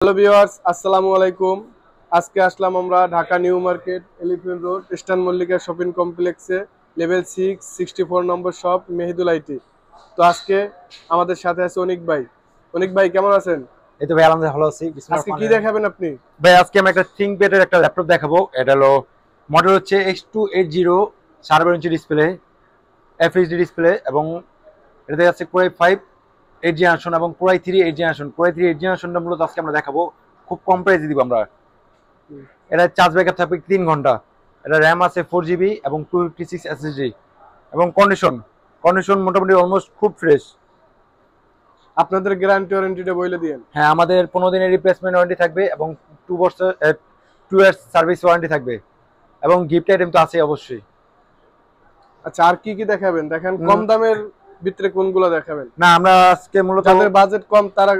Hello viewers, আসসালামু আলাইকুম। আজকে আসলাম আমরা Dhaka New Market Elephant Road Eastern Mallika shopping কমপ্লেক্সে level 6 64 number shop Mehedul IT. তো আজকে আমাদের সাথে আছে অনিক ভাই। অনিক ভাই কেমন আছেন? এই তো ভাই আলহামদুলিল্লাহ ভালো আছি। আজকে কি দেখাবেন আপনি? ভাই আজকে আমি একটা ThinkPad এর একটা ল্যাপটপ দেখাবো। এটা হলো মডেল হচ্ছে X280, 12.5 inch display, FHD display এবং এটাতে আছে Core i5 8 জেনারেশন এবং Core i3 8 generation. Core i3 8 জেনারেশনটা মূলত আজকে আমরা দেখাবো। খুব কম প্রাইসে দিব আমরা। এটা চার্জ ব্যাকআপ থাকবে 3 ঘন্টা। এটা RAM আছে 4GB এবং 256 SSD এবং কন্ডিশন মোটামুটি অলমোস্ট খুব ফ্রেশ। আপনাদের গ্যারান্টি ওয়ারেন্টিটা বলে দিয়েন। হ্যাঁ, আমাদের 15 দিনের রিপ্লেসমেন্ট ওয়ারেন্টি থাকবে এবং 2 ইয়ার্স সার্ভিস ওয়ারেন্টি থাকবে এবং গিফট আইটেম তো আছে অবশ্যই। আচ্ছা, আর কি কি দেখাবেন? দেখেন কম দামের ভিতরে কোনগুলো দেখাবেন? না, আমরা আজকে মূলত যাদের বাজেট কম তারা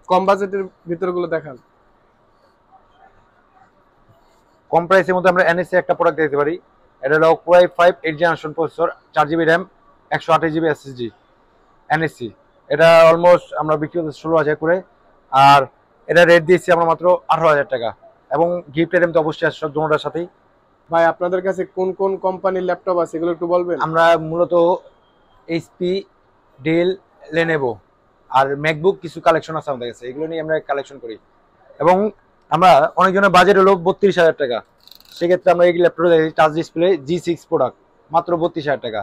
কম বাজেটের ভিতরগুলো দেখান। কম প্রাইসের মধ্যে আমরা NSA একটা প্রোডাক্ট দেখতে পারি। এটা হলো Core i5 8 generation processor, 4GB RAM, 128GB SSD NSC। এটা অলমোস্ট আমরা বিক্রি করতে 16,000 করে, আর এটা রেট দিয়েছি আমরা মাত্র 18,000 টাকা এবং গিফট আইটেম তো অবশ্যই আছে সব দুটোটার সাথেই। ভাই আপনাদের কাছে কোন কোন কোম্পানির ল্যাপটপ আছে এগুলো একটু বলবেন? আমরা মূলত HP, ডেল, লেনোভো আর ম্যাকবুক কিছু কালেকশন আছে আমাদের কাছে, এগুলো নিয়ে আমরা কালেকশন করি। এবং আমরা অনেকজনের বাজেট হলো 32,000 টাকা, সেক্ষেত্রে আমরা এই laptop touch display G6 product মাত্র 32,000 টাকা।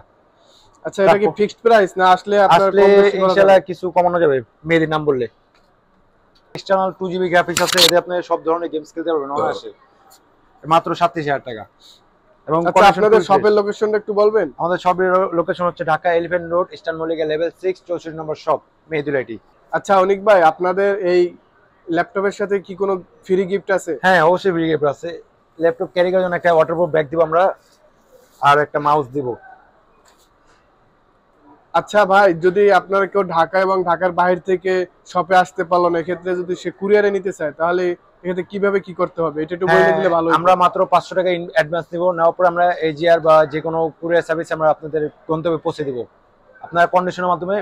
আচ্ছা, এটা কি ফিক্সড প্রাইস না আসলে আপনার আসলে কম বেশি করা ইনশাআল্লাহ যাবে? কিছু কমানো যাবে মেয়েদের নাম বললে। এক্সটার্নাল 2GB গ্রাফিক্স আছে, এতে আপনি সব ধরনের গেমস খেলতে পারবেন অনায়াসে, মাত্র 37,000 টাকা। এবং আচ্ছা, আপনাদের শপের লোকেশনটা একটু বলবেন? আমাদের শপের লোকেশন হচ্ছে Dhaka elephant Road Eastern Mallika level 6 64 number shop Mehedul IT. আচ্ছা অনিক ভাই, আপনাদের এই ল্যাপটপের সাথে কি কোনো ফ্রি গিফট আছে? হ্যাঁ, অবশ্যই ফ্রি গিফট আছে। ল্যাপটপ ক্যারি করার জন্য একটা ওয়াটারপ্রুফ ব্যাগ দিব আমরা, আর একটা মাউস দিব। আচ্ছা ভাই, যদি আপনারা কেউ ঢাকা এবং ঢাকার বাইরে থেকে শপে আসতে পারলো না, এক্ষেত্রে যদি সে কুরিয়ারে নিতে চায় তাহলে এক্ষেত্রে কিভাবে কি করতে হবে এটা একটু বলে দিলে ভালো হতো। আমরা মাত্র 500 টাকা অ্যাডভান্স নিব, নেওয়ার পর আমরা AGR বা যে কোনো কুরিয়ার সার্ভিস আমরা আপনাদের গন্তব্যে পৌঁছে দিব আপনার কন্ডিশনের মাধ্যমে।